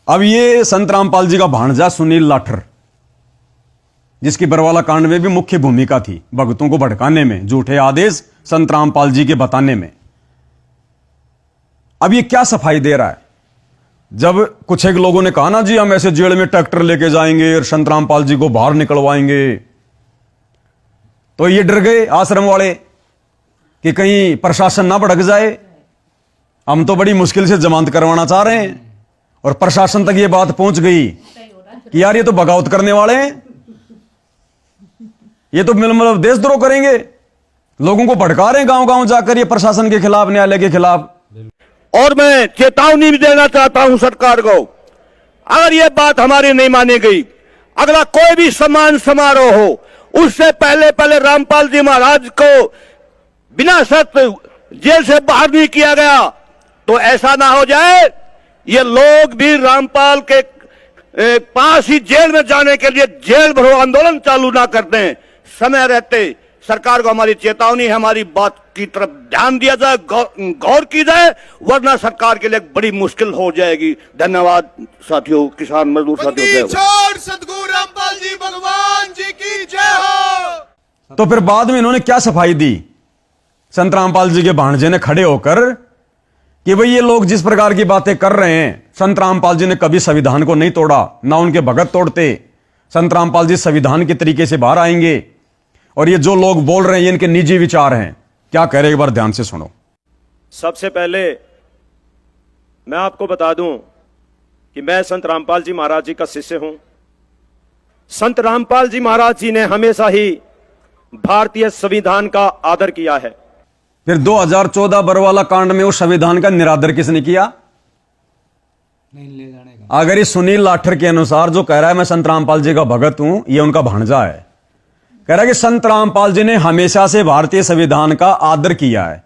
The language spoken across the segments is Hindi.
अब ये संत रामपाल जी का भांजा सुनील लाठर, जिसकी बरवाला कांड में भी मुख्य भूमिका थी, भक्तों को भड़काने में, झूठे आदेश संत रामपाल जी के बताने में। अब ये क्या सफाई दे रहा है? जब कुछ एक लोगों ने कहा ना जी हम ऐसे जेल में ट्रैक्टर लेके जाएंगे और संत रामपाल जी को बाहर निकलवाएंगे, तो ये डर गए आश्रम वाले कि कहीं प्रशासन ना भड़क जाए। हम तो बड़ी मुश्किल से जमानत करवाना चाह रहे हैं और प्रशासन तक ये बात पहुंच गई कि यार ये तो बगावत करने वाले हैं, ये तो मतलब देशद्रोह करेंगे, लोगों को भड़का रहे हैं गांव गांव जाकर ये प्रशासन के खिलाफ, न्यायालय के खिलाफ। और मैं चेतावनी भी देना चाहता हूं सरकार को, अगर ये बात हमारी नहीं मानी गई, अगला कोई भी सम्मान समारोह हो, उससे पहले पहले रामपाल जी महाराज को बिना शर्त जेल से बाहर नहीं किया गया तो ऐसा ना हो जाए ये लोग भी रामपाल के पास ही जेल में जाने के लिए जेल भरो आंदोलन चालू ना कर दें। समय रहते सरकार को हमारी चेतावनी है, हमारी बात की तरफ ध्यान दिया जाए, गौर की जाए, वरना सरकार के लिए बड़ी मुश्किल हो जाएगी। धन्यवाद साथियों, किसान मजदूर साथियों। सतगुरु रामपाल जी भगवान जी की जय हो। तो फिर बाद में इन्होंने क्या सफाई दी संत रामपाल जी के भांजे ने खड़े होकर कि भाई ये लोग जिस प्रकार की बातें कर रहे हैं, संत रामपाल जी ने कभी संविधान को नहीं तोड़ा, ना उनके भगत तोड़ते। संत रामपाल जी संविधान के तरीके से बाहर आएंगे और ये जो लोग बोल रहे हैं ये इनके निजी विचार हैं। क्या कह रहे हैं एक बार ध्यान से सुनो। सबसे पहले मैं आपको बता दूं कि मैं संत रामपाल जी महाराज जी का शिष्य हूं। संत रामपाल जी महाराज जी ने हमेशा ही भारतीय संविधान का आदर किया है। फिर 2014 बरवाला कांड में उस संविधान का निरादर किसने किया? नहीं ले जाने का। अगर ये सुनील लाठर के अनुसार जो कह रहा है मैं संत रामपाल जी का भगत हूं, ये उनका भांजा है, कह रहा है कि संत रामपाल जी ने हमेशा से भारतीय संविधान का आदर किया है,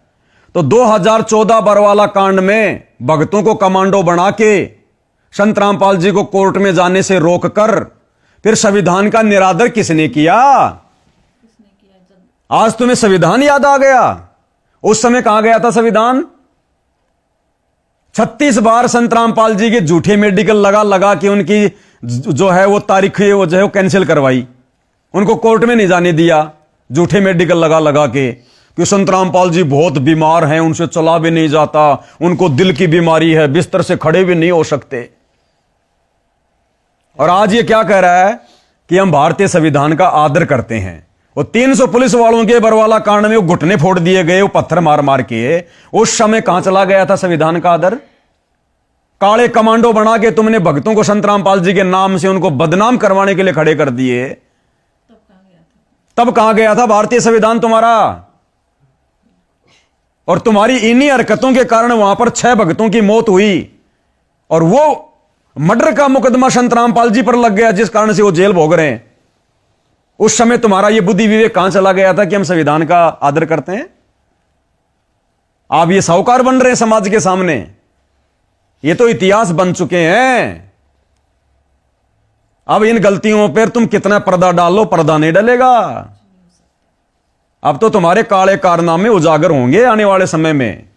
तो 2014 बरवाला कांड में भक्तों को कमांडो बना के संत रामपाल जी को कोर्ट में जाने से रोककर फिर संविधान का निरादर किसने किया? आज तुम्हें संविधान याद आ गया? उस समय कहां गया था संविधान? 36 बार संत रामपाल जी के झूठे मेडिकल लगा लगा के उनकी जो है वो तारीख वो जो है वो कैंसिल करवाई, उनको कोर्ट में नहीं जाने दिया झूठे मेडिकल लगा लगा के कि संत रामपाल जी बहुत बीमार हैं, उनसे चला भी नहीं जाता, उनको दिल की बीमारी है, बिस्तर से खड़े भी नहीं हो सकते। और आज ये क्या कह रहा है कि हम भारतीय संविधान का आदर करते हैं। वो 300 पुलिस वालों के बरवाला कांड में वो घुटने फोड़ दिए गए, वो पत्थर मार मार के, उस समय कहां चला गया था संविधान का आदर? काले कमांडो बना के तुमने भक्तों को संत रामपाल जी के नाम से उनको बदनाम करवाने के लिए खड़े कर दिए, तब कहां गया था भारतीय संविधान तुम्हारा? और तुम्हारी इन्हीं हरकतों के कारण वहां पर 6 भक्तों की मौत हुई और वो मर्डर का मुकदमा संत रामपाल जी पर लग गया, जिस कारण से वो जेल भोग रहे हैं। उस समय तुम्हारा ये बुद्धि विवेक कहां चला गया था कि हम संविधान का आदर करते हैं? आप ये साहूकार बन रहे हैं समाज के सामने, ये तो इतिहास बन चुके हैं। अब इन गलतियों पर तुम कितना पर्दा डालो, पर्दा नहीं डलेगा। अब तो तुम्हारे काले कारनामे उजागर होंगे आने वाले समय में।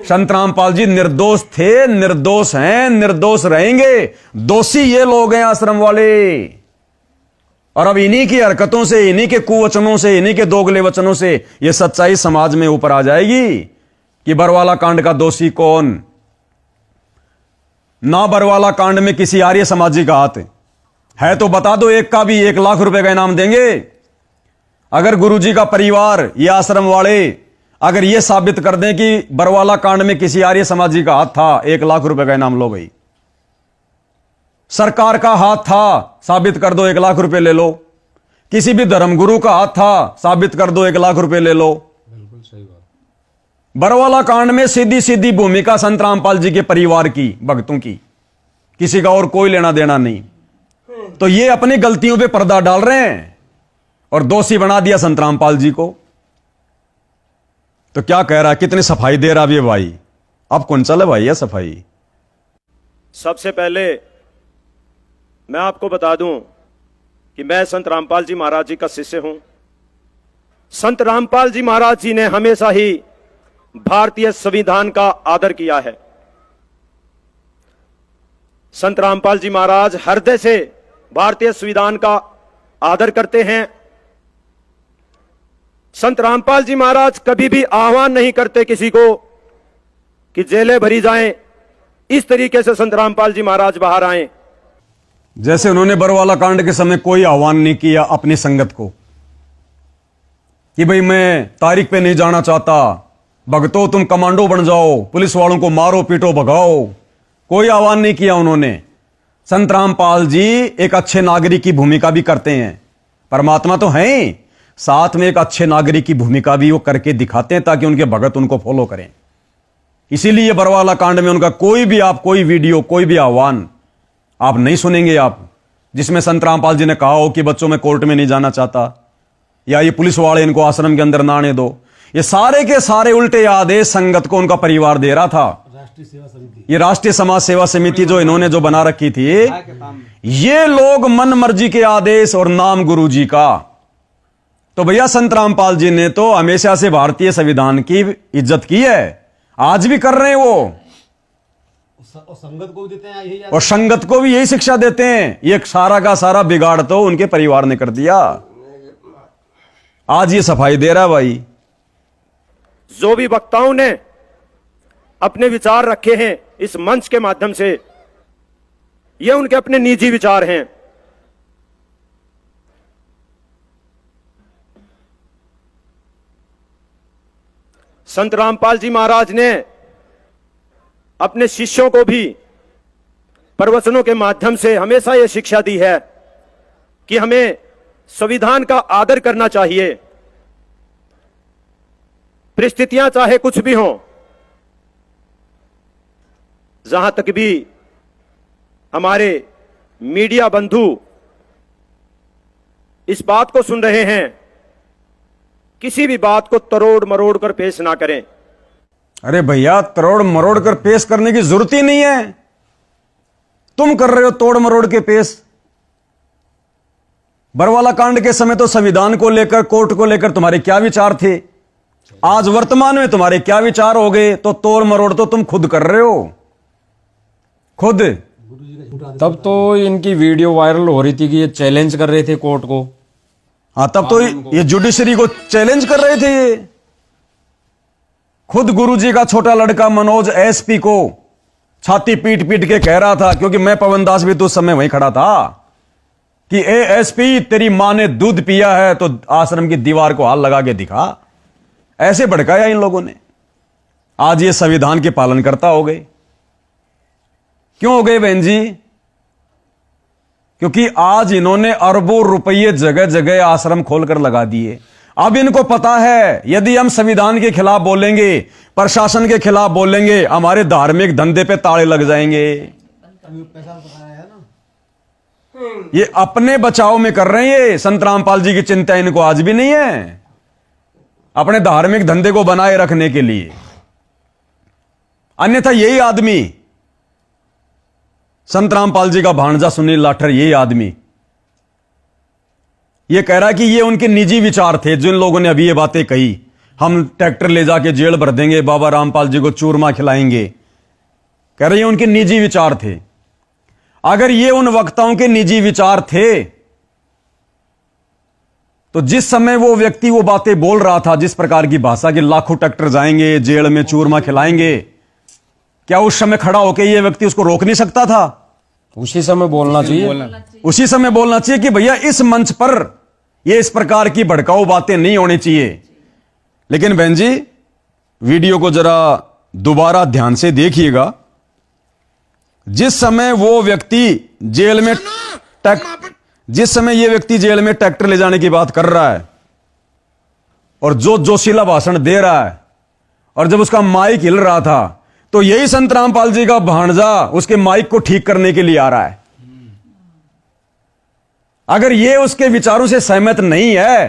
संत रामपाल जी निर्दोष थे, निर्दोष हैं, निर्दोष रहेंगे। दोषी ये लोग हैं आश्रम वाले, और अब इन्हीं की हरकतों से, इन्हीं के कुवचनों से, इन्हीं के दोगले वचनों से यह सच्चाई समाज में ऊपर आ जाएगी कि बरवाला कांड का दोषी कौन। ना बरवाला कांड में किसी आर्य समाजी का हाथ है तो बता दो, एक का भी 1 लाख रुपए का इनाम देंगे। अगर गुरुजी का परिवार, ये आश्रम वाले अगर ये साबित कर दें कि बरवाला कांड में किसी आर्य समाजी का हाथ था, 1 लाख रुपए का इनाम लो भाई। सरकार का हाथ था, साबित कर दो, 1 लाख रुपए ले लो। किसी भी धर्मगुरु का हाथ था, साबित कर दो, 1 लाख रुपए ले लो। बिल्कुल सही बात। बरवाला कांड में सीधी सीधी भूमिका संत रामपाल जी के परिवार की, भक्तों की, किसी का और कोई लेना देना नहीं। तो ये अपनी गलतियों पे पर्दा डाल रहे हैं और दोषी बना दिया संत रामपाल जी को। तो क्या कह रहा है, कितनी सफाई दे रहा है भाई? अब कौन चले भाई है सफाई? सबसे पहले मैं आपको बता दूं कि मैं संत रामपाल जी महाराज जी का शिष्य हूं। संत रामपाल जी महाराज जी ने हमेशा ही भारतीय संविधान का आदर किया है। संत रामपाल जी महाराज हृदय से भारतीय संविधान का आदर करते हैं। संत रामपाल जी महाराज कभी भी आह्वान नहीं करते किसी को कि जेलें भरी जाएं। इस तरीके से संत रामपाल जी महाराज बाहर आए। जैसे उन्होंने बरवाला कांड के समय कोई आह्वान नहीं किया अपनी संगत को कि भाई मैं तारीख पे नहीं जाना चाहता, भगतो तुम कमांडो बन जाओ, पुलिस वालों को मारो पीटो भगाओ, कोई आह्वान नहीं किया उन्होंने। संत रामपाल जी एक अच्छे नागरिक की भूमिका भी करते हैं, परमात्मा तो हैं, साथ में एक अच्छे नागरिक की भूमिका भी वो करके दिखाते हैं ताकि उनके भगत उनको फॉलो करें। इसीलिए बरवाला कांड में उनका कोई भी आप कोई वीडियो कोई भी आह्वान आप नहीं सुनेंगे आप जिसमें संत रामपाल जी ने कहा हो कि बच्चों में कोर्ट में नहीं जाना चाहता या ये पुलिस वाले इनको आश्रम के अंदर ना आने दो। ये सारे के सारे उल्टे आदेश संगत को उनका परिवार दे रहा था। ये राष्ट्रीय समाज सेवा समिति जो इन्होंने जो बना रखी थी, ये लोग मन मर्जी के आदेश और नाम गुरु जी का। तो भैया संत रामपाल जी ने तो हमेशा से भारतीय संविधान की इज्जत की है, आज भी कर रहे हैं वो, और संगत को भी देते हैं यही और संगत को भी यही शिक्षा देते हैं। ये सारा का सारा बिगाड़ तो उनके परिवार ने कर दिया, आज ये सफाई दे रहा भाई। जो भी वक्ताओं ने अपने विचार रखे हैं इस मंच के माध्यम से, ये उनके अपने निजी विचार हैं। संत रामपाल जी महाराज ने अपने शिष्यों को भी प्रवचनों के माध्यम से हमेशा यह शिक्षा दी है कि हमें संविधान का आदर करना चाहिए, परिस्थितियां चाहे कुछ भी हों। जहां तक भी हमारे मीडिया बंधु इस बात को सुन रहे हैं, किसी भी बात को तरोड़ मरोड़ कर पेश ना करें। अरे भैया तरोड़ मरोड़ कर पेश करने की जरूरत ही नहीं है, तुम कर रहे हो तोड़ मरोड़ के पेश। बरवाला कांड के समय तो संविधान को लेकर कोर्ट को लेकर तुम्हारे क्या विचार थे, आज वर्तमान में तुम्हारे क्या विचार हो गए, तो तोड़ मरोड़ तो तुम खुद कर रहे हो खुद। तब तो इनकी वीडियो वायरल हो रही थी कि ये चैलेंज कर रहे थे कोर्ट को। हाँ तब तो ये जुडिशरी को चैलेंज कर रहे थे। ये खुद गुरुजी का छोटा लड़का मनोज एसपी को छाती पीट पीट के कह रहा था, क्योंकि मैं पवन दास भी तो उस समय वहीं खड़ा था, कि ए एसपी तेरी मां ने दूध पिया है तो आश्रम की दीवार को हाथ लगा के दिखा। ऐसे भड़काया इन लोगों ने। आज ये संविधान के पालन करता हो गए। क्यों हो गए बहन जी? क्योंकि आज इन्होंने अरबों रुपये जगह जगह आश्रम खोलकर लगा दिए। अब इनको पता है यदि हम संविधान के खिलाफ बोलेंगे, प्रशासन के खिलाफ बोलेंगे, हमारे धार्मिक धंधे पे ताले लग जाएंगे। ये अपने बचाव में कर रहे हैं। ये संत रामपाल जी की चिंता इनको आज भी नहीं है, अपने धार्मिक धंधे को बनाए रखने के लिए। अन्यथा यही आदमी, संत रामपाल जी का भांजा सुनील लाठर, यही आदमी ये कह रहा है कि ये उनके निजी विचार थे। जिन लोगों ने अभी ये बातें कही, हम ट्रैक्टर ले जाके जेल भर देंगे, बाबा रामपाल जी को चूरमा खिलाएंगे, कह रहे हैं उनके निजी विचार थे। अगर ये उन वक्ताओं के निजी विचार थे तो जिस समय वो व्यक्ति वो बातें बोल रहा था, जिस प्रकार की भाषा की, लाखों ट्रैक्टर जाएंगे, जेल में चूरमा खिलाएंगे, क्या उस समय खड़ा होकर ये व्यक्ति उसको रोक नहीं सकता था? उसी समय बोलना चाहिए। उसी समय बोलना चाहिए कि भैया इस मंच पर ये इस प्रकार की भड़काऊ बातें नहीं होनी चाहिए। लेकिन बहन जी वीडियो को जरा दोबारा ध्यान से देखिएगा। जिस समय वो व्यक्ति जेल में जिस समय ये व्यक्ति जेल में ट्रैक्टर ले जाने की बात कर रहा है और जो जोशीला भाषण दे रहा है, और जब उसका माइक हिल रहा था तो यही संत रामपाल जी का भांजा उसके माइक को ठीक करने के लिए आ रहा है। अगर ये उसके विचारों से सहमत नहीं है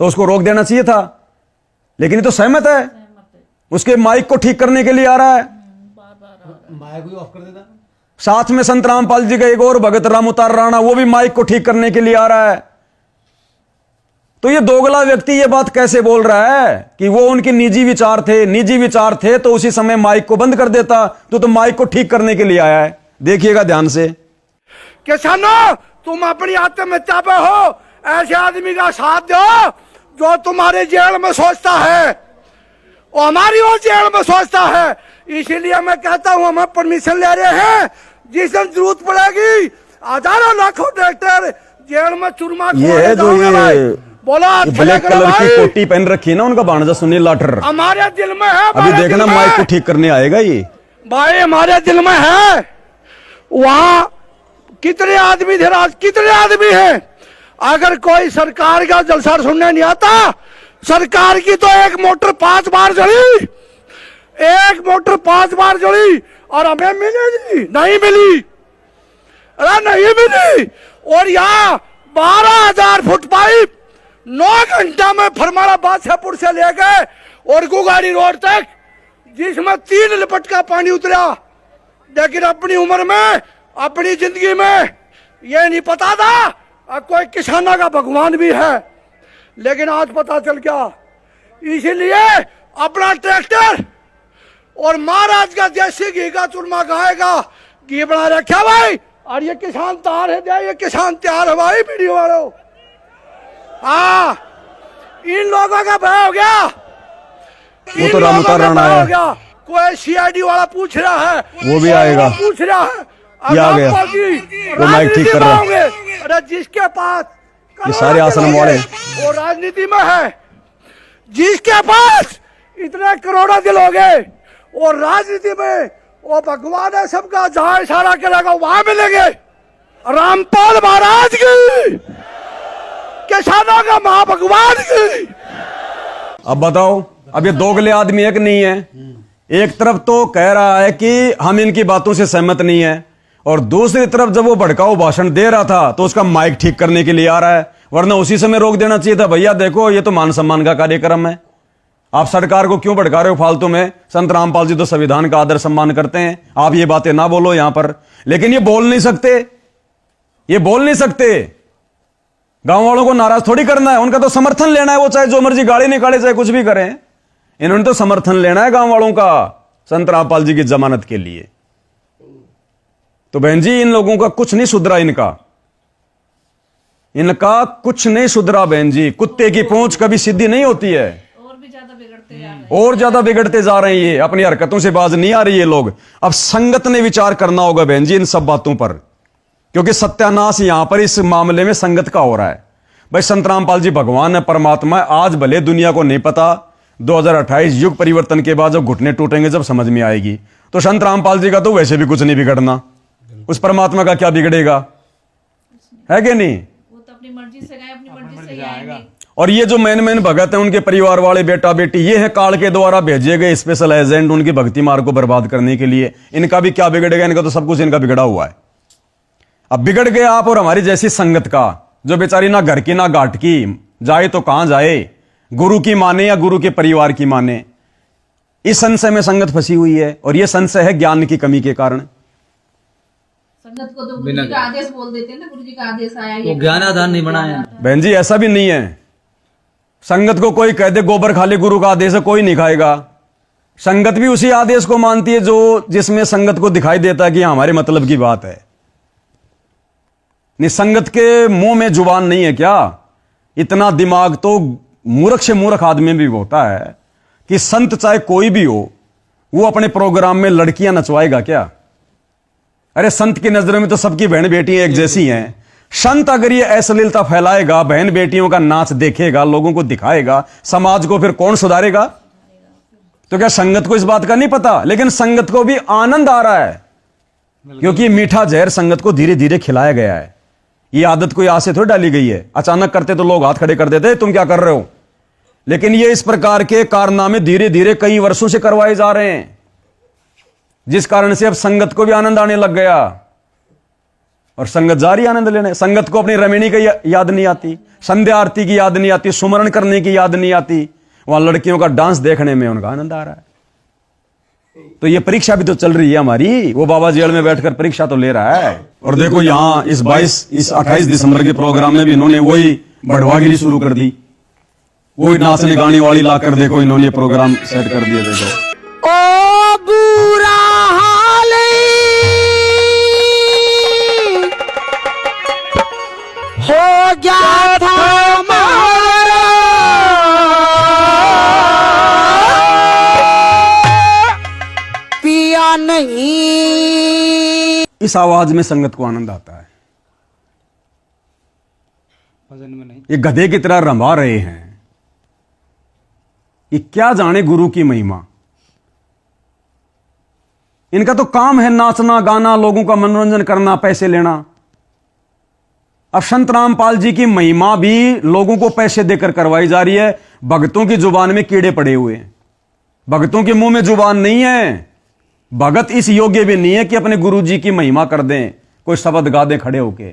तो उसको रोक देना चाहिए था, लेकिन ये तो सहमत है, उसके माइक को ठीक करने के लिए आ रहा है। माइक भी ऑफ कर देता। साथ में संत रामपाल जी का एक और भगत राम उतार राणा, वो भी माइक को ठीक करने के लिए आ रहा है। तो ये दोगला व्यक्ति ये बात कैसे बोल रहा है कि वो उनके निजी विचार थे? निजी विचार थे तो उसी समय माइक को बंद कर देता। तो माइक को ठीक करने के लिए आया है, देखिएगा ध्यान से। किसानों, तुम अपनी आत्महत्या पे हो, ऐसे आदमी का साथ दो जो तुम्हारे जेल में सोचता है और हमारी और जेल में सोचता है। इसीलिए मैं कहता हूं, हम परमिशन ले रहे हैं, जिस दिन जरूरत पड़ेगी हजारों लाखों ट्रैक्टर जेल में चुरमा ये है जो ये बोला ब्लैक कलर की कोटी पहन रखी है ना, उनका भांजा सुनील लाठर, हमारे दिल में है। अभी देखना माइक को ठीक करने आएगा ये भाई, हमारे दिल में है। वहां कितने आदमी थे, आज कितने आदमी हैं। अगर कोई सरकार का जलसा सुनने नहीं आता, सरकार की तो एक मोटर 5 बार जली, एक मोटर 5 बार जली और हमें मिली नहीं मिली, अरे नहीं मिली। और यहाँ 12,000 फुट पाइप 9 घंटा में फरमाड़ा बादशाहपुर से ले गए और गुगाड़ी रोड तक, जिसमें 3 लिपट का पानी उतरा। लेकिन अपनी उम्र में, अपनी जिंदगी में ये नहीं पता था कोई किसानों का भगवान भी है, लेकिन आज पता चल गया। इसीलिए अपना ट्रैक्टर और महाराज का देसी घी का चूरमा खाएगा, घी बना रखा भाई। और ये किसान तैयार है, ये किसान तैयार है भाई, वीडियो वालों। हाँ, इन लोगों का भय हो गया, वो तो रामतार राणा है। हो गया। कोई सीआईडी वाला पूछ रहा है, वो भी आएगा, पूछ रहा है, ये आ गया, वो माइक ठीक कर रहा है। अरे जिसके पास ये सारे आश्रम वाले वो राजनीति में है, जिसके पास इतने करोड़ों दिल हो गए और राजनीति में वो भगवान है सबका, जहां इशारा करेगा वहां मिलेंगे। रामपाल महाराज की, किसानों का महाभगवान की। अब बताओ, अब ये दोगले आदमी है कि नहीं है? एक तरफ तो कह रहा है कि हम इनकी बातों से सहमत नहीं है, और दूसरी तरफ जब वो भड़काऊ भाषण दे रहा था तो उसका माइक ठीक करने के लिए आ रहा है, वरना उसी समय रोक देना चाहिए था। भैया देखो, ये तो मान सम्मान का कार्यक्रम है, आप सरकार को क्यों भड़का रहे हो फालतू में? संत रामपाल जी तो संविधान का आदर सम्मान करते हैं, आप ये बातें ना बोलो यहां पर। लेकिन ये बोल नहीं सकते, ये बोल नहीं सकते। गांव वालों को नाराज थोड़ी करना है, उनका तो समर्थन लेना है, वो चाहे जो मर्जी गाड़ी निकाले, चाहे कुछ भी करें, इन्होंने तो समर्थन लेना है गांव वालों का संत रामपाल जी की जमानत के लिए। तो बहन जी, इन लोगों का कुछ नहीं सुधरा, इनका कुछ नहीं सुधरा बहन जी। कुत्ते की पूंछ कभी सीधी नहीं होती है, और ज्यादा बिगड़ते जा रहे हैं ये, अपनी हरकतों से बाज नहीं आ रही ये लोग। अब संगत ने विचार करना होगा बहन जी इन सब बातों पर, क्योंकि सत्यानाश यहां पर इस मामले में संगत का हो रहा है। भाई संत रामपाल जी भगवान है, परमात्मा है। आज भले दुनिया को नहीं पता, 2028 युग परिवर्तन के बाद जब घुटने टूटेंगे, जब समझ में आएगी, तो संत रामपाल जी का तो वैसे भी कुछ नहीं बिगड़ना, उस परमात्मा का क्या बिगड़ेगा, है कि नहीं? वो तो अपनी मर्जी से गए, अपनी मर्जी से ही आएंगे। और ये जो मेन भगत हैं, उनके परिवार वाले बेटा बेटी, ये है काल के द्वारा भेजे गए स्पेशल एजेंट, उनकी भक्ति मार्ग को बर्बाद करने के लिए। इनका भी क्या बिगड़ेगा? इनका तो सब कुछ इनका बिगड़ा हुआ है। अब बिगड़ गए आप और हमारी जैसी संगत का, जो बेचारी ना घर की ना घाट की, जाए तो कहां जाए, गुरु की माने या गुरु के परिवार की माने। इस संशय में संगत फंसी हुई है, और यह संशय है ज्ञान की कमी के कारण। संगत को तो गुरु जी का आदेश बोल देते हैं ना, गुरु जी का आदेश आया, वो ज्ञान आधार नहीं बनाया। बहन जी ऐसा भी नहीं है, संगत को कोई कह दे गोबर खा ले, गुरु का आदेश है, कोई नहीं खाएगा। संगत भी उसी आदेश को मानती है जो जिसमें संगत को दिखाई देता है कि हमारे मतलब की बात है। नहीं, संगत के मुंह में जुबान नहीं है क्या? इतना दिमाग तो मूर्ख से मूर्ख आदमी भी होता है कि संत चाहे कोई भी हो, वो अपने प्रोग्राम में लड़कियां नचवाएगा क्या? अरे संत की नजरों में तो सबकी बहन बेटियां एक जैसी हैं। संत अगर ये अश्लीलता फैलाएगा, बहन बेटियों का नाच देखेगा, लोगों को दिखाएगा, समाज को फिर कौन सुधारेगा? तो क्या संगत को इस बात का नहीं पता? लेकिन संगत को भी आनंद आ रहा है, क्योंकि मीठा जहर संगत को धीरे धीरे खिलाया गया है। ये आदत कोई आज से थोड़ी डाली गई है, अचानक करते तो लोग हाथ खड़े कर देते, तुम क्या कर रहे हो? लेकिन ये इस प्रकार के कारनामे धीरे धीरे कई वर्षों से करवाए जा रहे हैं, जिस कारण से अब संगत को भी आनंद आने लग गया, और संगत जा रही आनंद लेने। संगत को अपनी रमणी की याद नहीं आती, संध्या आरती की याद नहीं आती, सुमरण करने की याद नहीं आती, वहां लड़कियों का डांस देखने में उनका आनंद आ रहा है। तो ये परीक्षा भी तो चल रही है हमारी, वो बाबा जेल में बैठकर परीक्षा तो ले रहा है। और देखो यहां इस 28 दिसंबर के प्रोग्राम में भी इन्होंने वही बढ़वागिरी शुरू कर दी, वही नाचने गाने वाली लाकर देखो इन्होंने प्रोग्राम सेट कर दिया। देखो ओ बुरा हाल नहीं। इस आवाज में संगत को आनंद आता है। भजन में नहीं। ये गधे की तरह रंभा रहे हैं। ये क्या जाने गुरु की महिमा। इनका तो काम है नाचना गाना, लोगों का मनोरंजन करना, पैसे लेना। अब संत रामपाल जी की महिमा भी लोगों को पैसे देकर करवाई जा रही है। भक्तों की जुबान में कीड़े पड़े हुए हैं। भक्तों के मुंह में जुबान नहीं है। भगत इस योग्य भी नहीं है कि अपने गुरु जी की महिमा कर दें, कोई शब्द गा दें खड़े होके।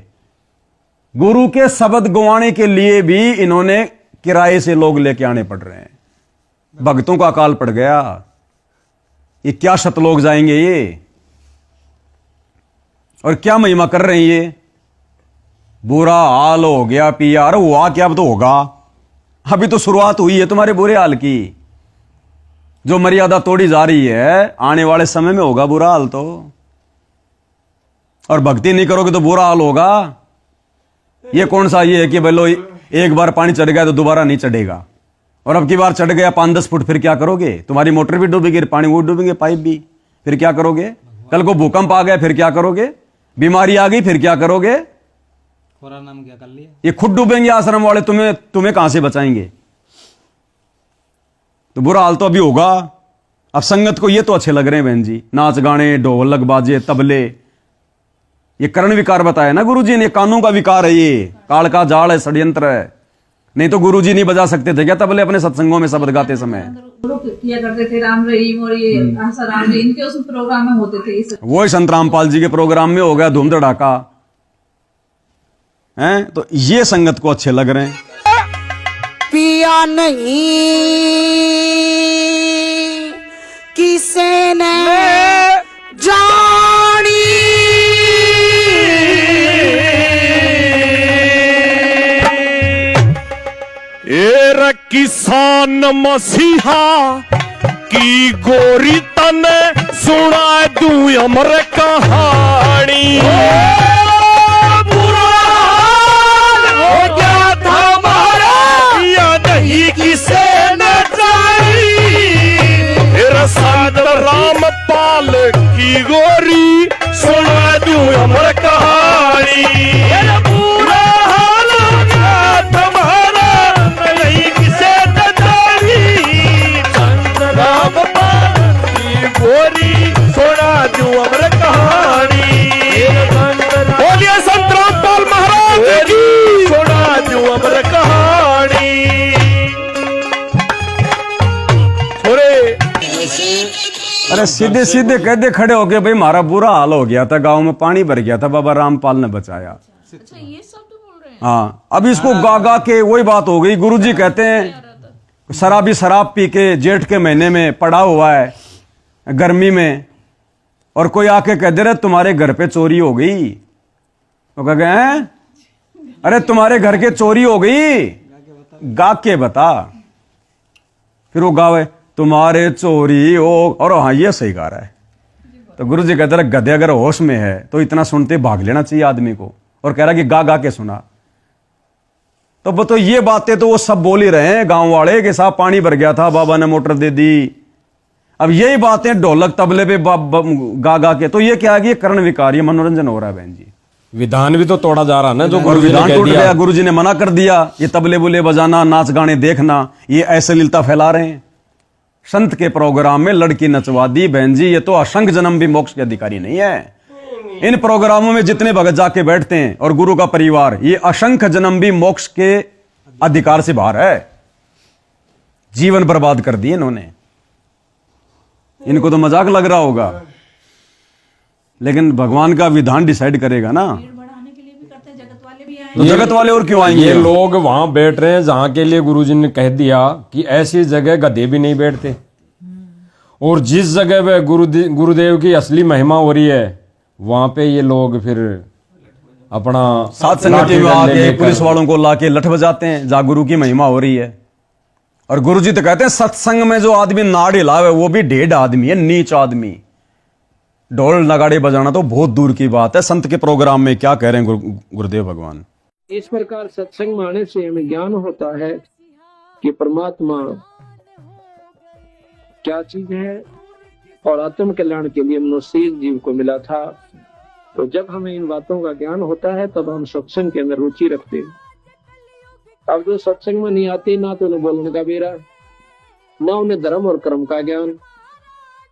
गुरु के शब्द गवाने के लिए भी इन्होंने किराए से लोग लेके आने पड़ रहे हैं। भक्तों का अकाल पड़ गया। ये क्या शतलोक जाएंगे ये, और क्या महिमा कर रहे हैं ये। बुरा हाल हो गया पिया। अरे हुआ क्या, अब तो होगा। अभी तो शुरुआत हुई है तुम्हारे बुरे हाल की। जो मर्यादा तोड़ी जा रही है, आने वाले समय में होगा बुरा हाल तो। और भक्ति नहीं करोगे तो बुरा हाल होगा। ये कौन सा ये है कि बोलो एक बार पानी चढ़ गया तो दोबारा नहीं चढ़ेगा, और अब की बार चढ़ गया 5-10 फुट, फिर क्या करोगे। तुम्हारी मोटर भी डूबेगी, पानी वो डूबेंगे, पाइप भी, फिर क्या करोगे। कल को भूकंप आ गया फिर क्या करोगे। बीमारी आ गई फिर क्या करोगे। खोरा नाम क्या कर लिया। ये खुद डूबेंगे आश्रम वाले, तुम्हें कहां से बचाएंगे। तो बुरा हाल तो अभी होगा। अब संगत को ये तो अच्छे लग रहे हैं बहन जी, नाच गाने, ढोलक बाजे, तबले। ये कर्ण विकार बताया ना गुरुजी ने, कानों का विकार है ये, काल का जाल है, षड्यंत्र है। नहीं तो गुरुजी नहीं बजा सकते थे क्या तबले अपने सत्संगों में शब्द गाते समय। गुरु किया करते थे राम रहीम और ये आशा राम रहीम, इनके उस प्रोग्राम में होते थे ये सब। वो संत रामपाल जी के प्रोग्राम में हो गया धूम धड़ाका है। तो ये संगत को अच्छे लग रहे हैं। पिया नहीं किसे ने जानी। ए किसान मसीहा की गोरी तने सुना दूं अमर कहानी। बुरा हाल हो गया था हमारा, या नहीं किसे न जानी। संत रामपाल की गोरी सुना दूं अमर कहानी। बुरा हाल हो गया तुम्हारा, नहीं किसे न जानी। संत रामपाल की गोरी सुना दूं अमर कहानी। बोलिए संत रामपाल महाराज की, सुना दूं अमर कहानी। अरे सीधे सीधे कह दे खड़े होके, भाई हमारा बुरा हाल हो गया था, गांव में पानी भर गया था, बाबा रामपाल ने बचाया। अच्छा ये सब तो बोल रहे हैं। हाँ, अब इसको गा गा के वही बात हो गई। गुरुजी कहते हैं शराबी शराब पी के जेठ के महीने में पड़ा हुआ है गर्मी में, और कोई आके कह दे रहे तुम्हारे घर पे चोरी हो गई। तो कह गए अरे तुम्हारे घर के चोरी हो गई, गा के बता। फिर वो गावे तुम्हारे चोरी हो, और हाँ ये सही गा रहा है। तो गुरु जी कहते रहे गधे अगर होश में है तो इतना सुनते भाग लेना चाहिए आदमी को, और कह रहा कि गा गा के सुना। तो ये बातें तो वो सब बोल ही रहे हैं गांव वाले के साथ, पानी भर गया था बाबा ने मोटर दे दी। अब यही बातें ढोलक तबले पे गा गा के, तो ये क्या है कि ये कर्ण विकार, ये मनोरंजन हो रहा है बहन जी। विधान भी तो तोड़ा जा रहा है ना, जो और विधान टूट गया। गुरुजी ने मना कर दिया, ये तबले बुले बजाना, नाच गाने देखना, ये ऐसे लीलता फैला रहे हैं। संत के प्रोग्राम में लड़की नचवा दी बहन जी, ये तो असंख्य जन्म भी मोक्ष के अधिकारी नहीं है। इन प्रोग्रामों में जितने भगत जाके बैठते हैं और गुरु का परिवार, ये असंख्य जन्म भी मोक्ष के अधिकार से बाहर है। जीवन बर्बाद कर दिए इन्होंने। इनको तो मजाक लग रहा होगा, लेकिन भगवान का विधान डिसाइड करेगा ना। बढ़ाने के लिए भी करते हैं, जगत वाले भी आए। तो जगत वाले और क्यों आएंगे। ये लोग वहां बैठ रहे हैं जहां के लिए गुरुजी ने कह दिया कि ऐसी जगह गधे भी नहीं बैठते, और जिस जगह पे गुरुदेव की असली महिमा हो रही है वहां पे ये लोग फिर अपना सात संगति में आके पुलिस वालों को लाके लठ बजाते हैं जहां गुरु की महिमा हो रही है। और गुरुजी तो कहते हैं सत्संग में जो आदमी नाड़ हिलावे वो भी ढेढ़ आदमी है, नीच आदमी। ढोल नगाड़े बजाना तो बहुत दूर की बात है। संत के प्रोग्राम में क्या कह रहे हैं गुरुदेव भगवान। इस प्रकार सत्संग में आने से हमें ज्ञान होता है कि परमात्मा क्या चीज है, और आत्म कल्याण के लिए मनुष्य जीव को मिला था। तो जब हमें इन बातों का ज्ञान होता है तब हम सत्संग के अंदर रुचि रखते हैं। अब जो सत्संग में नहीं आते, ना तो उन्हें बोलने का बेरा, ना उन्हें धर्म और कर्म का ज्ञान।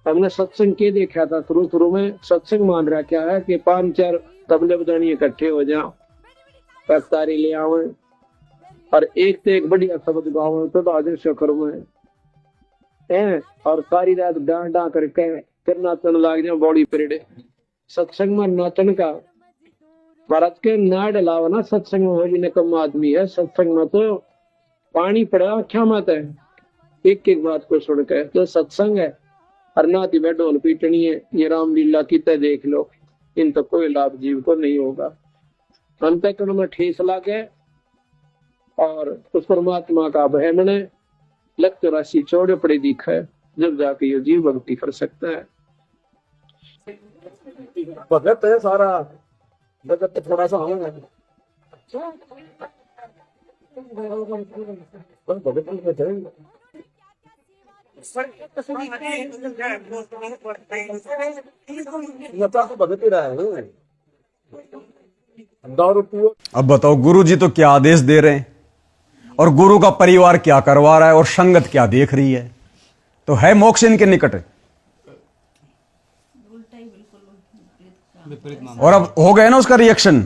हमने सत्संग के देखा था शुरू में, सत्संग मान रहा क्या है कि 5-4 तबले बजानी इकट्ठे हो जाओ, पफ्तारी ले आओ और एक से एक बढ़िया शब्द गाओ, तो आदेश करो है, और सारी रात डांडा करके फिर नाचन लाग जाओ बॉडी परेड। सत्संग में नाचन का भारत के ना डलावा ना, सत्संग में वो भी निकम्मा आदमी है। सत्संग में तो पानी पड़ा क्या मत है, एक एक बात को सुन के। तो सत्संग है और ना थी ढोल पीटनी है, ये रामलीला की तय देख लो, इन तो कोई लाभ जीव को नहीं होगा। अंतःकरण में ठेस लागे और उस परमात्मा का भय मने, लग राशि चौड़े पड़े दिखे, जब जाके ये जीव भक्ति कर सकता है। भगत है सारा भगत, थोड़ा सा हम भगत ही रहा है। अब बताओ गुरु जी तो क्या आदेश दे रहे हैं और गुरु का परिवार क्या करवा रहा है और संगत क्या देख रही है, तो है मोक्ष इनके निकट। और अब हो गए ना उसका रिएक्शन।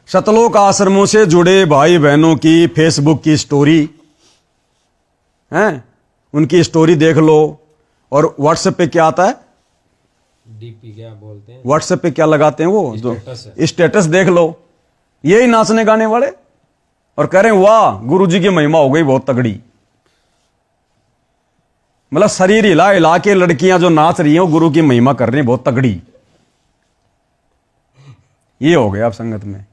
सतलोक आश्रमों से जुड़े भाई बहनों की फेसबुक की स्टोरी है, उनकी स्टोरी देख लो, और व्हाट्सएप पे क्या आता है, डीपी क्या बोलते हैं, व्हाट्सएप पे क्या लगाते हैं वो जो स्टेटस देख लो, यही नाचने गाने वाले, और कह रहे हैं वाह गुरु जी की महिमा हो गई बहुत तगड़ी। मतलब शरीर हिला हिला के लड़कियां जो नाच रही हैं गुरु की महिमा कर रही हैं बहुत तगड़ी। ये हो गया आप संगत में।